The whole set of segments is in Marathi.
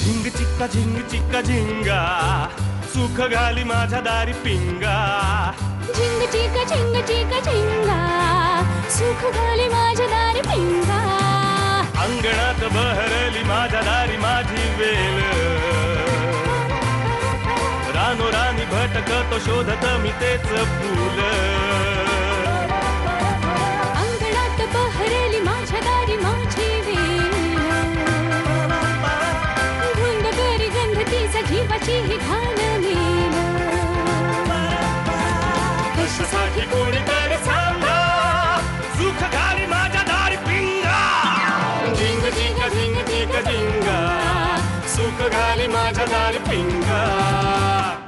झिंग चिक्का झिंग चिक्का झिंगा सुख घाली माझ्या दारी पिंगा झिंग चिक्का झिंग चिक्का झिंगा सुख घाली माझ्या दारी पिंगा अंगणात बहरली माझ्या दारी माझी वेल रानोरानी भटकतो शोधत मी तेच फूल अंगणात बहरली माझ्या दारी माझी वेल धुंद करी गंध तिचा जीवाची ही घाण मेल कशासाठी कोणीतरी सांगा सुख घाली माझ्या दारी पिंगा झिंग चिक्का झिंग चिक्का झिंगा सुख घाली माझ्या दारी पिंगा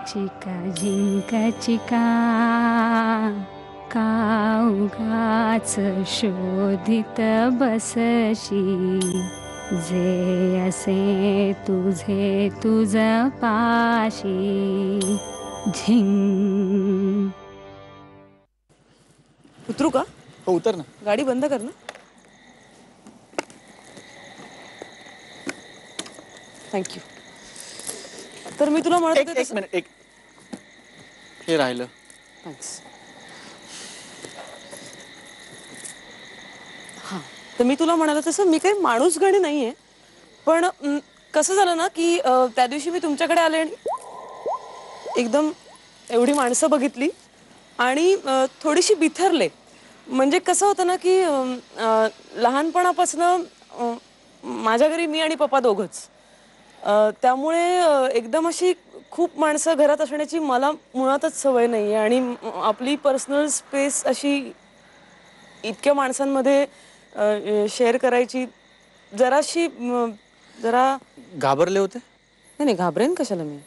चिका झिंका चिका का उगाच शोधित बसशी जे असे तुझे तुझ पाशी झिंग. उतरू का? हो उतर ना. गाडी बंद कर ना. थँक्यू. तर मी तुला म्हणत होते एक मिनिट एक हे राहिलं. थँक्स. हां तर मी तुला म्हणाला तसं मी काही माणूस गाणी नाहीये पण कसं झालं ना की त्या दिवशी मी तुमच्याकडे आले आणि एकदम एवढी माणसं बघितली आणि थोडीशी बिथरले. म्हणजे कसं होतं ना की लहानपणापासून माझ्या घरी मी आणि पप्पा दोघंच त्यामुळे एकदम अशी खूप माणसं घरात असण्याची मला मुळातच सवय नाही आहे आणि आपली पर्सनल स्पेस अशी इतक्या माणसांमध्ये शेअर करायची जराशी जरा घाबरले होते. नाही नाही घाबरेन कशाला मी.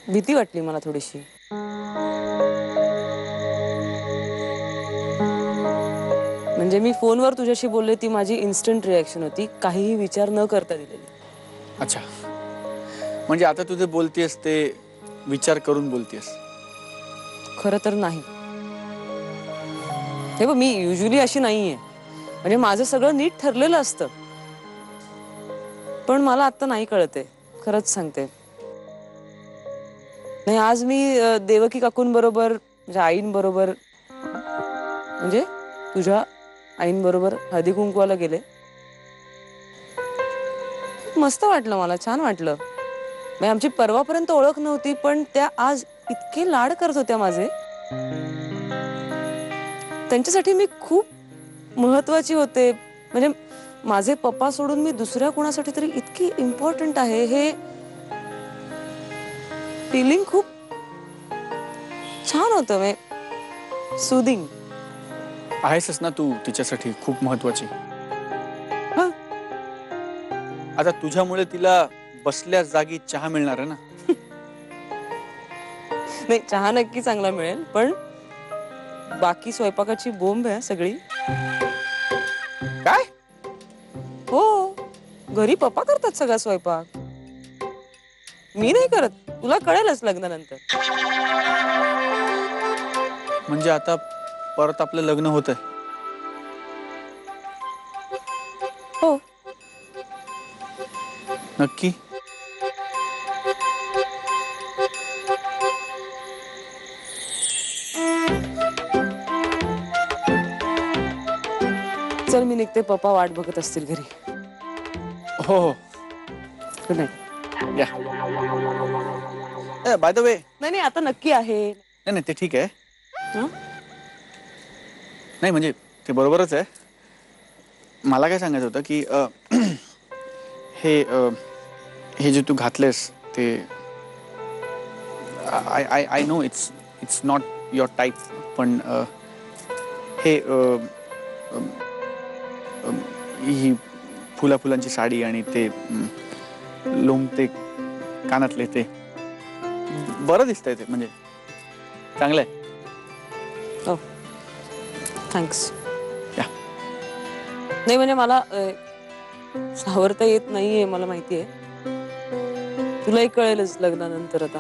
भीती वाटली मला थोडीशी. म्हणजे मी फोनवर तुझ्याशी बोलले ती माझी इन्स्टंट रिॲक्शन होती काहीही विचार न करता दिलेली. अच्छा म्हणजे आता तुझे बोलतेस ते विचार करून बोलतेस. खरं तर नाही. हे बघ मी युजली अशी नाहीये म्हणजे माझं सगळं नीट ठरलेलं असतं पण मला आता नाही कळते खरंच सांगते. नाही आज मी देवकी काकूंबरोबर म्हणजे आईंबरोबर म्हणजे तुझ्या आईंबरोबर हळदी कुंकवाला गेले. मस्त वाटलं मला छान वाटलं. म्हणजे आमची परवापर्यंत ओळख नव्हती पण त्या आज इतके लाड करत होत्या माझे. त्यांच्यासाठी मी खूप महत्वाची होते. म्हणजे माझे पप्पा सोडून मी दुसऱ्या कोणासाठी तरी इतकी इम्पॉर्टंट आहे हे फिलिंग खूप छान होतं. म्हणजे सुदिंग आहेसच ना तू तिच्यासाठी खूप महत्वाची. आता तुझ्यामुळे तिला बसल्या जागी चहा मिळणार आहे ना. नाही चहा नक्की चांगला मिळेल पण बाकी स्वयंपाकाची बोंब आहे सगळी. काय? हो घरी पप्पा करतात सगळा स्वयंपाक. मी नाही करत. तुला कळेलच लग्नानंतर. म्हणजे आता परत आपलं लग्न होतंय. हो नक्की? चल मी निघते. पप्पा वाट बघत असतील घरी. हो हो गुड नाईट. या. बाय द वे नाही नाही आता नक्की आहे. नाही नाही ते ठीक आहे. हं? नाही म्हणजे ते बरोबरच आहे. मला काय सांगायचं होतं की हे जे तू घातलेस ते I know it's not your type पण हे ही फुलांची साडी आणि ते लोंबते कानातले ते बरं दिसतंय. ते म्हणजे चांगलं आहे. हो थँक्स. या. नाही म्हणजे मला सावरता येत नाहीये मला माहितीये. तुलाही कळेलच लग्नानंतर आता.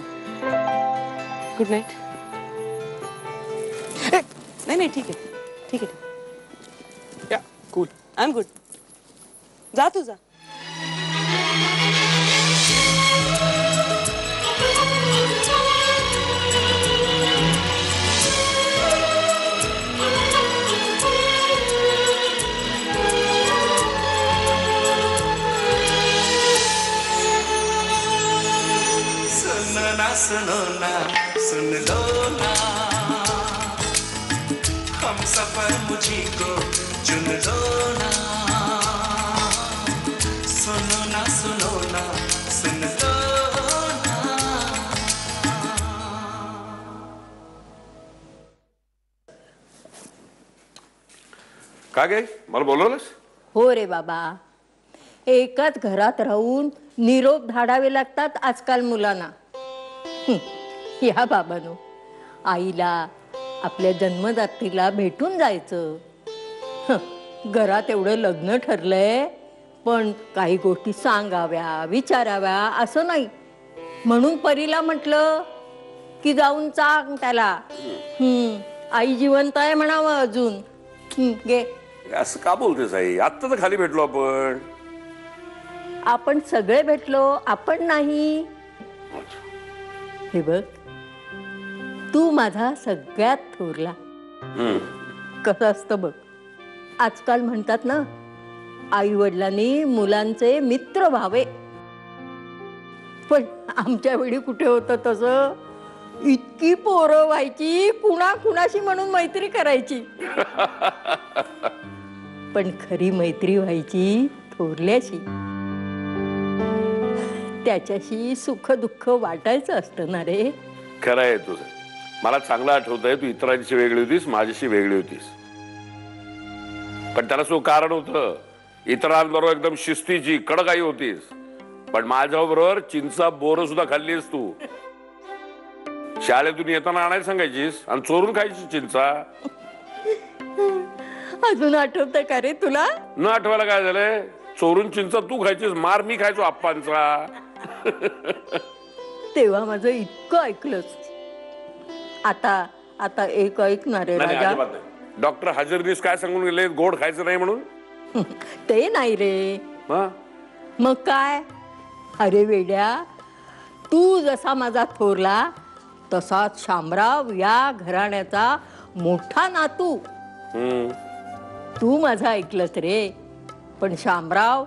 Good night. नाही नाही ठीक आहे ठीक आहे. या कूल. I am good. जा तू जा. सुनो ना सुन लो ना हम सफर मुझी को चुन लो ना सुनो ना सुन लो ना काय गे मला बोलवलंस? हो रे बाबा, एकाच घरात राहून निरोप धाडावे लागतात आजकाल मुलांना. या बाबानो, आईला आपल्या जन्मदात्रीला भेटून जायचं. घरात एवढं लग्न ठरलंय, पण काही गोष्टी सांगाव्या विचाराव्या असं नाही. म्हणून परीला म्हटलं की जाऊन सांग त्याला. आई जिवंत आहे म्हणावं अजून. गे असं का बोलतेस आई? आत्ता तर खाली भेटलो आपण. आपण सगळे भेटलो, आपण नाही. हे बघ, तू माझा सगळ्यात थोरला. कसं असतं बघ, आजकाल म्हणतात ना, आई वडिलांनी मुलांचे मित्र व्हावे. पण आमच्या वेळी कुठे होतं तसं? इतकी पोरं व्हायची, कुणाशी म्हणून मैत्री करायची. पण खरी मैत्री व्हायची थोरल्याशी. त्याच्याशी सुख दुःख वाटायचं असतं ना रे. खरं आहे तुझं. मला चांगलं आठवतंय, तू इतरांशी वेगळी होतीस, माझ्याशी वेगळी होतीस. पण त्याला सो कारण होतं. इतरांबरोबर एकदम शिस्तीची कडक आई होतीस, पण माझ्याबरोबर चिंचा बोर सुद्धा खाल्लीस तू. शाळेतून येताना आणायला सांगायचीस आणि चोरून खायची चिंचा. अजून आठवतंय का रे तुला? न आठवायला काय झालंय? चोरून चिंचा तू खायचीस, मार मी खायचो आप्पांचा. तेव्हा माझं इतकं ऐकलंच. आता एक ऐकणार आहे राजा. डॉक्टर हजरनीस काय सांगून गेले? गोड खायचं नाही म्हणून. ते नाही रे. मग काय? अरे वेड्या, तू जसा माझा थोरला तसाच शामराव या घराण्याचा मोठा नातू. तू माझा ऐकलंस रे, पण शामराव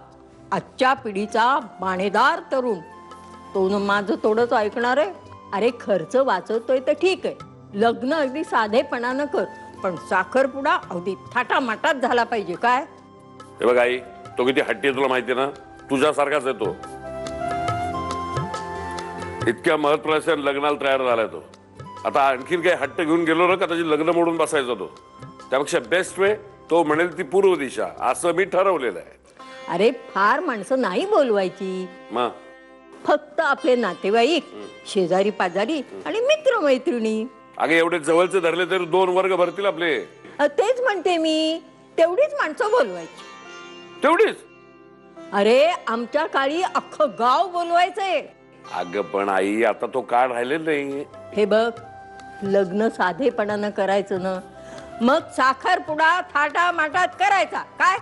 आजच्या पिढीचा माणेदार तरुण. तो माझं थोडंच ऐकणार आहे. अरे खर्च वाचवतोय तर ठीक आहे, लग्न अगदी साधेपणानं कर, पण साखरपुडा अगदी थाटामाटात झाला पाहिजे. काय हे बघ आई, तो किती हट्टी तुला माहिती ना. तुझ्यासारखाच आहे तो. इतक्या महत्वाच्या लग्नाला तयार झालाय तो. आता आणखीन काही हट्ट घेऊन गेलो ना का त्याची लग्न मोडून बसायचा तो. त्यापेक्षा बेस्ट वे तो म्हणेल ती पूर्व दिशा, असं मी ठरवलेलं आहे. अरे फार माणसं नाही बोलवायची. मग फक्त आपले नातेवाईक, शेजारी पाजारी आणि मित्र मैत्रिणी. अगे एवढे जवळचे धरले तर 2 वर्ग भरतील आपले. तेच म्हणते मी, तेवढीच माणसं बोलवायची. तेवढीच? अरे आमच्या काळी अख्खं गाव बोलवायचंय. अगं पण आई, आता तो काळ राहिलेला नाही. हे बघ, लग्न साधेपणानं करायचं ना, मग साखरपुडा थाटामाटात करायचा. काय?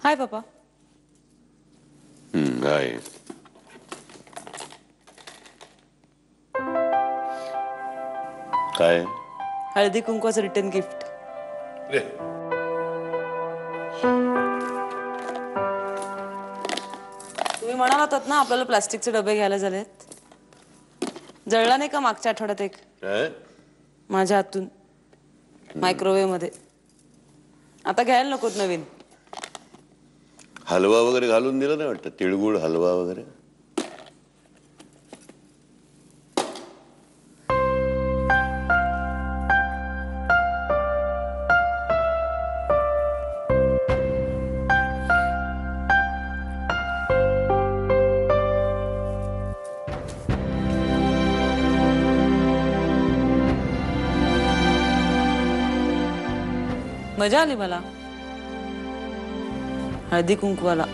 हाय पप्पा. काय? हळदी कुंकवाचं रिटर्न गिफ्ट. तुम्ही म्हणाला होतात ना आपल्याला प्लास्टिकचे डबे घ्यायला झालेत. जळला नाही का मागच्या आठवड्यात एक माझ्या हातून मायक्रोवेव्ह मध्ये? आता घ्यायला नकोत नवीन. हलवा वगैरे घालून दिला नाही वाटतं? तिळगुळ हलवा वगैरे. मजा आली मला हळदी कुंकवाला.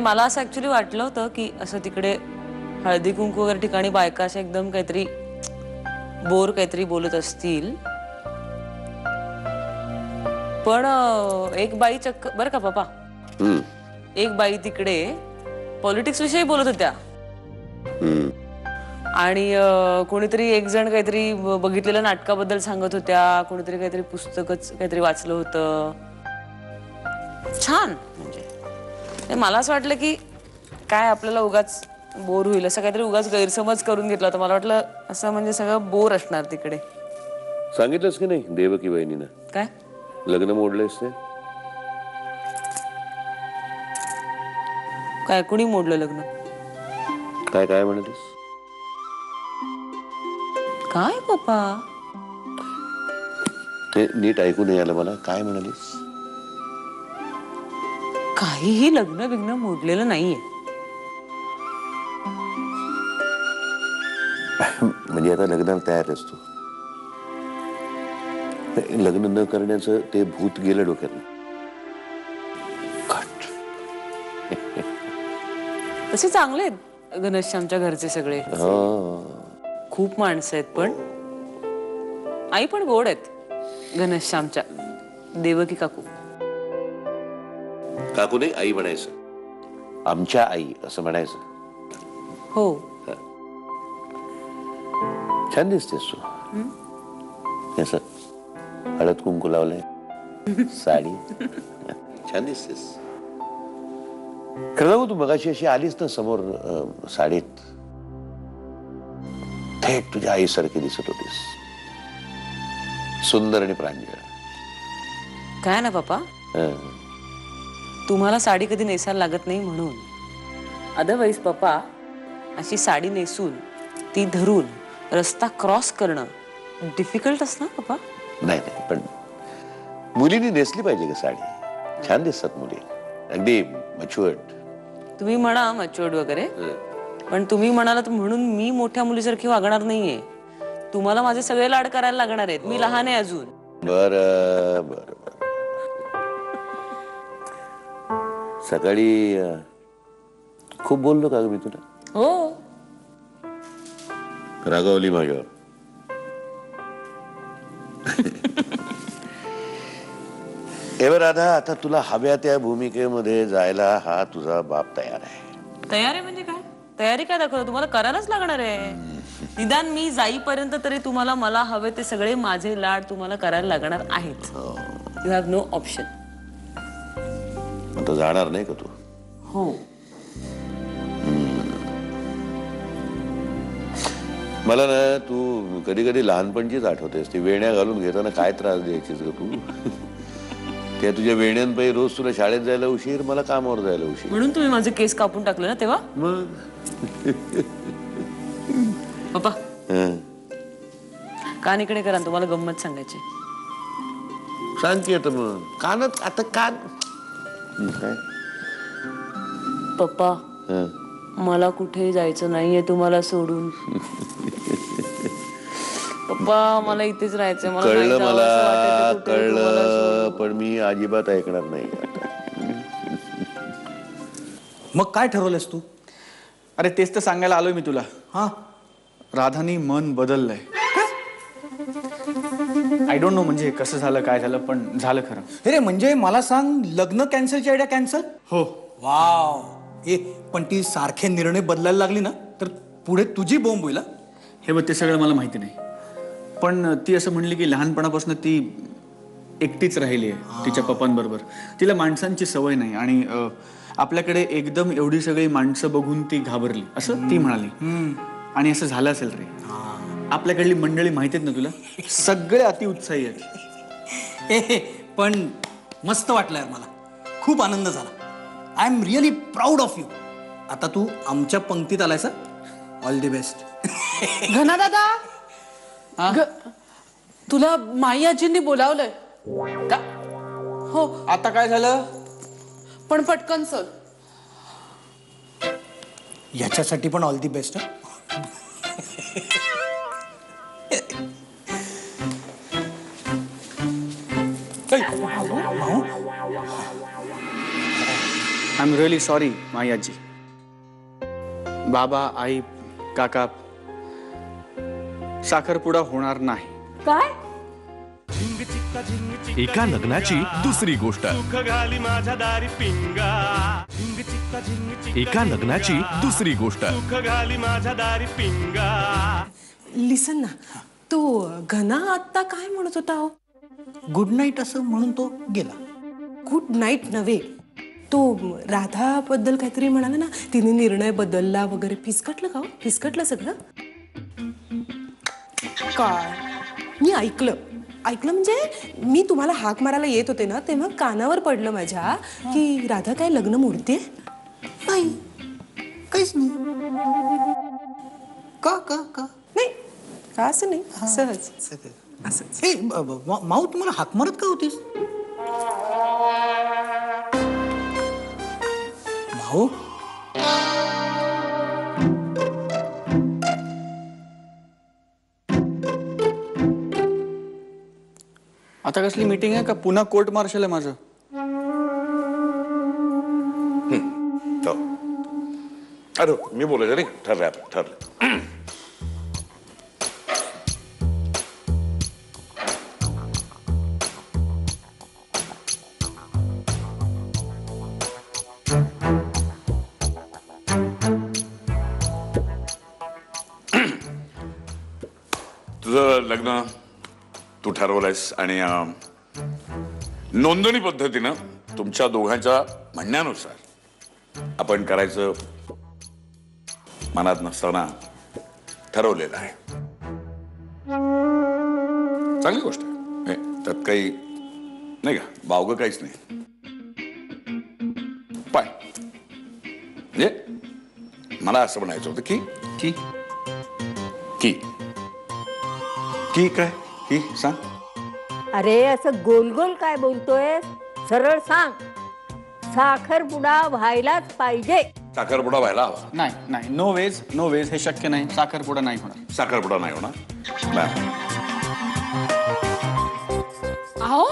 मला असं ऍक्च्युली वाटलं होतं की असं तिकडे हळदी कुंकू वगैरे ठिकाणी बायका अशा एकदम काहीतरी बोर काहीतरी बोलत असतील. पण एक बाई चक्क बरं का पप्पा, एक बाई तिकडे पॉलिटिक्स विषयी बोलत होत्या. आणि कोणीतरी एक जण काहीतरी बघितलेल्या नाटकाबद्दल सांगत होत्या, कोणीतरी काहीतरी पुस्तकच काहीतरी वाचलं होतं. छान. म्हणजे मला असं वाटलं की काय आपल्याला उगाच बोर होईल असं काहीतरी उगाच गैरसमज करून घेतला होता. मला वाटलं असं म्हणजे सगळं बोर असणार तिकडे. सांगितलंस की नाही देवकी वहिनीनं काय लग्न मोडलंयस ते? काय कुणी मोडलं लग्न? काय काय म्हणालीस? काय पप्पा? ते नीट ऐकू नाही आलं मला. काय म्हणालीस? काहीही लग्न बिग्न मोडलेलं नाहीये. म्हणजे आता लग्नाला तयार आहेस तू? लग्न न करण्याचं ते भूत गेलं डोक्यात. तसे चांगले आहेत घनश्यामच्या घरचे सगळे. खूप माणसं आहेत पण आई पण गोड आहेत घनश्यामच्या. देवकी काकू. काकू नाही आई म्हणायचं. आमच्या आई असं म्हणायचं. हो. छान दिसतेस तू. असं हळद कुंकू लावलंय, साडी छान दिसतेस. खरं सांगू तू मगाशी अशी आलीस ना समोर साडीत, थेट तुझ्या आईसारखी दिसत होतीस. सुंदर आणि प्रांजळ. काय ना पप्पा, तुम्हाला साडी कधी नेसायला लागत नाही म्हणून. अदरवाईज पप्पा अशी साडी नेसून ती धरून रस्ता क्रॉस करणं डिफिकल्ट असतं ना पप्पा. नाही नाही, पण मुलींनी नेसली पाहिजे का साडी. छान दिसतात मुली, अगदी मच्युअर्ड. तुम्ही म्हणा मच्युअर्ड वगैरे, पण तुम्ही म्हणालात म्हणून मी मोठ्या मुलीसारखी वागणार नाहीये. तुम्हाला माझे सगळे लाड करायला लागणार आहेत. मी लहान आहे अजून. बरं बरं. सकाळी खूप बोललो का मी तुला? हो. रागावली माझ्यावर? एव्हर राधा, आता तुला हव्या त्या भूमिकेमध्ये जायला हा तुझा बाप तयार आहे. तयार आहे म्हणजे काय? तयारी काय दाखवतो? तुम्हाला करायलाच लागणार आहे. निदान मी जाईपर्यंत तरी तुम्हाला मला हवे ते सगळे माझे लाड तुम्हाला करायला लागणार आहेत. You have no option. आता जाणार नाही का तू? हो. मला ना तू कधी कधी लहानपणचीच आठवतेस. ती वेण्या घालून घेताना काय त्रास द्यायचीस ग तू? त्या तुझ्या वेण्यांपायी रोज तुला शाळेत जायला उशीर, मला कामावर जायला उशीर. म्हणून तुम्ही माझे केस कापून टाकले ना तेव्हा. मग पप्पा कान इकडे करा, तुम्हाला गंमत सांगायची. सांग की आता. मग कानात आता कान काय? पप्पा मला कुठे जायचं नाहीये तुम्हाला सोडून. पप्पा मला इथेच राहायचंय. मला कळलं, मला कळलं, पण मी अजिबात ऐकणार नाही. मग काय ठरवलंस तू? अरे तेच तर सांगायला आलोय मी तुला. हा, राधानी मन बदललंय. आय डोंट नो म्हणजे कसं झालं काय झालं, पण झालं खरं. अरे म्हणजे मला सांग, लग्न कॅन्सलची आयडिया कॅन्सल? हो. वाव. पण ती सारखे निर्णय बदलायला लागली ना तर पुढे तुझी बोंब होईल. हे बघ, ते सगळं मला माहिती नाही, पण ती असं म्हणली की लहानपणापासून ती एकटीच राहिली आहे तिच्या पप्पांबरोबर. तिला माणसांची सवय नाही आणि आपल्याकडे एकदम एवढी सगळी माणसं बघून ती घाबरली असं ती म्हणाली. आणि असं झालं असेल रे. आपल्याकडली मंडळी माहिती आहेत ना तुला, सगळे अतिउत्साही आहेत. पण मस्त वाटलं यार, मला खूप आनंद झाला. I am really proud of you. आता तू आमच्या पंक्तीत आलायस. All the best. घना दादा, तुला माई आजींनी बोलावलंय का? हो. आता काय झालं? पण पटकन चल. याच्यासाठी पण all the best. I am really sorry my आजी. बाबा, आई, काका, साखरपुडा होणार नाही. काय? एका लग्नाची दुसरी गोष्ट. सुख घाली माझ्या दारी पिंगा. एका लग्नाची दुसरी गोष्ट. सुख घाली माझ्या दारी पिंगा. लिसन ना, तो घना आत्ता काय म्हणत होता हो? गुड नाईट असं म्हणून तो गेला. गुड नाईट नव्हे, तो राधाबद्दल काहीतरी म्हणाला ना, तिने निर्णय बदलला वगैरे. फिसकटलं का हो? फिसकटलं सगळं? काय मी ऐकलं म्हणजे मी तुम्हाला हाक मारायला येत होते ना, तेव्हा कानावर पडलं माझ्या की राधा काय लग्न मोडते. नाही, काहीच नाही. का का का नाही का असं नाही, सहज असंच. ए, माऊ तुम्हाला हाक मारत का होतीस? माऊ आता कसली मीटिंग आहे का पुन्हा कोर्ट मार्शल आहे माझं? अरे मी बोलायचं नाही, ठरलं आपण, ठरलं. तुझं लग्न तू ठरवलंयस आणि नोंदणी पद्धतीनं तुमच्या दोघांच्या म्हणण्यानुसार आपण करायचं मनात नसताना ठरवलेलं आहे. चांगली गोष्ट आहे, त्यात काही नाही का, बावगं काहीच नाही. पण म्हणजे मला असं म्हणायचं होतं की की की की काय की सांग. अरे असं गोल गोल काय बोलतोय, सरळ सांग. साखरपुडा व्हायलाच पाहिजे. साखरपुडा व्हायला हवा. नाही नाही, नो वेज, हे शक्य नाही. साखरपुडा नाही होणार. साखरपुडा नाही होणार. नाही. अहो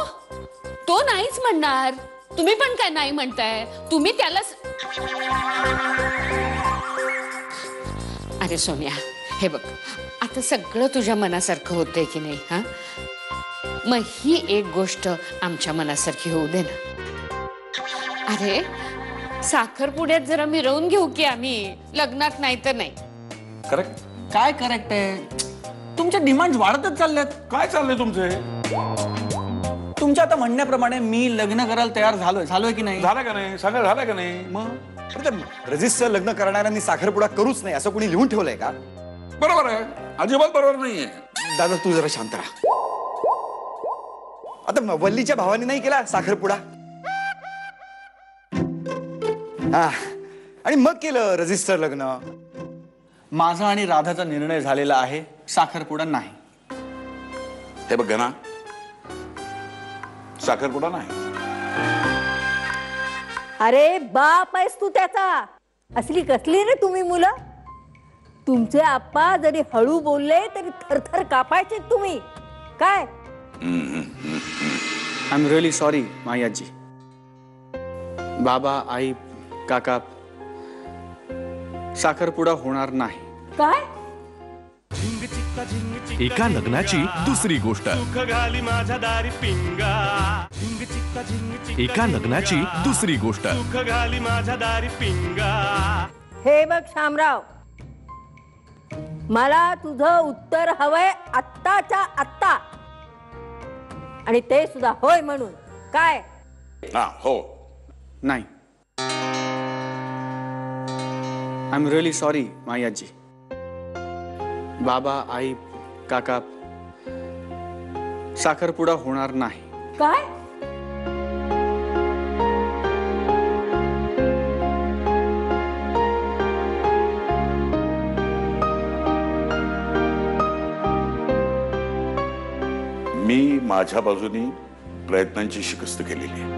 तो नाहीच म्हणणार, तुम्ही पण काय नाही म्हणताय? तुम्ही त्याला अरे सोनिया, हे बघ, आता सगळं तुझ्या मनासारखं होतंय की नाही? हा, मग ही एक गोष्ट आमच्या मनासारखी होऊ दे ना. अरे साखरपुड्यात जरा मिरवून घेऊ की आम्ही, लग्नात नाही तर नाही. करेक्ट. काय करेक्ट आहे? तुमच्या डिमांड वाढतच चालल्यात. काय चाललंय तुमचे? तुमच्या आता म्हणण्याप्रमाणे मी लग्न करायला तयार झालोय की नाही? झालं का नाही? सांगा, झालं का नाही? मग रजिस्टर लग्न करणाऱ्यांनी साखरपुडा करूच नाही असं कोणी लिहून ठेवलंय का? बरोबर आहे, अजिबात बरोबर नाहीये. दादा तू जरा शांत राहा. आता वल्लीच्या भावाने नाही केला साखरपुडा, हा, आणि मग केलं रजिस्टर लग्न. माझा आणि राधाचा निर्णय झालेला आहे, साखरपुडा नाही. हे बघ ना, साखरपुडा नाही. अरे बाप आहेस तू त्याचा. असली कसली रे तुम्ही मुलं. तुमचे आप्पा जरी हळू बोलले तरी थरथर कापायचे तुम्ही. काय I am really sorry my आजी. बाबा, आई, काका, साखरपुडा होणार नाही. काय? एका लग्नाची दुसरी गोष्ट. सुख घाली माझ्या दारी पिंगा. एका लग्नाची दुसरी गोष्ट. सुख घाली माझ्या दारी पिंगा. हे बघ शामराव, मला तुझं उत्तर हवंय आत्ताच्या आत्ता, आणि ते सुद्धा होय म्हणून. काय? हा, हो. नाही. I am really sorry my आजी. बाबा, आई, काका, साखरपुडा होणार नाही. काय? मी माझ्या बाजूनी प्रयत्नांची शिकस्त केलेली आहे.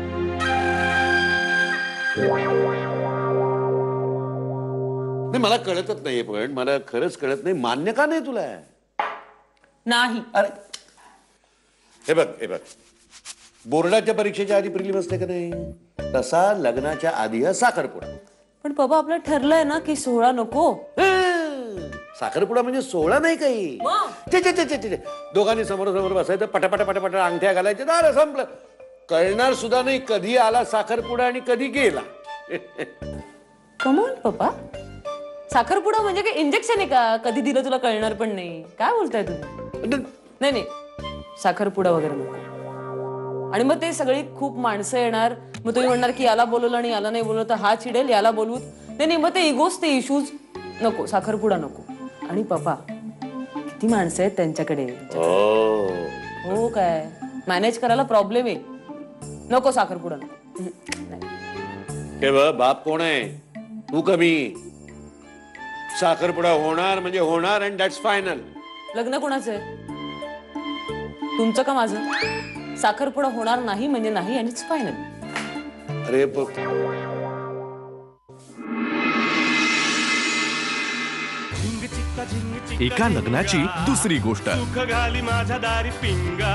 नाही, मला कळतच नाहीये, पण मला खरंच कळत नाही, मान्य का नाही तुला? नाही. अरे हे बघ, बोर्डाच्या परीक्षेच्या आधी प्रिलिम असते का नाही, तसा लग्नाच्या आधी हा साखरपुडा. पण बाबा आपलं ठरलंय ना की 16 नको. साखरपुडा म्हणजे 16 नाही काही. ते दोघांनी समोर बसायचं, पटापट अंगठ्या घालायचे, झालं, संपलं. कळणार सुद्धा नाही कधी आला साखरपुडा आणि कधी गेला. कमॉन पप्पा, साखरपुडा म्हणजे काय इंजेक्शन आहे का? कधी दिलं तुला कळणार पण नाही. काय बोलताय तुम्ही? नाही नाही, साखरपुडा वगैरे नको. आणि मग ते सगळी खूप माणसं येणार, मग तुम्ही म्हणणार की याला बोलवलं आणि याला नाही बोलवलं तर हा चिडेल, याला बोलवू नाही नाही, मग ते इगोज, ते इश्यूज नको. साखरपुडा नको. आणि पप्पा, किती माणसं आहेत त्यांच्याकडे. हो काय, मॅनेज करायला प्रॉब्लेम आहे. नको साखरपुडा नको. हे बाप कोण आहे? तू कमी. साखरपुडा होणार म्हणजे होणार अँड दॅट्स फायनल. लग्न कोणाचं आहे? तुमचं का माझं? साखरपुडा होणार नाही म्हणजे नाही आणि इट्स फायनल. अरे झिंग चिक्का झिंग चिक्का एका लग्नाची दुसरी गोष्ट. सुख घाली माझ्या दारी पिंगा.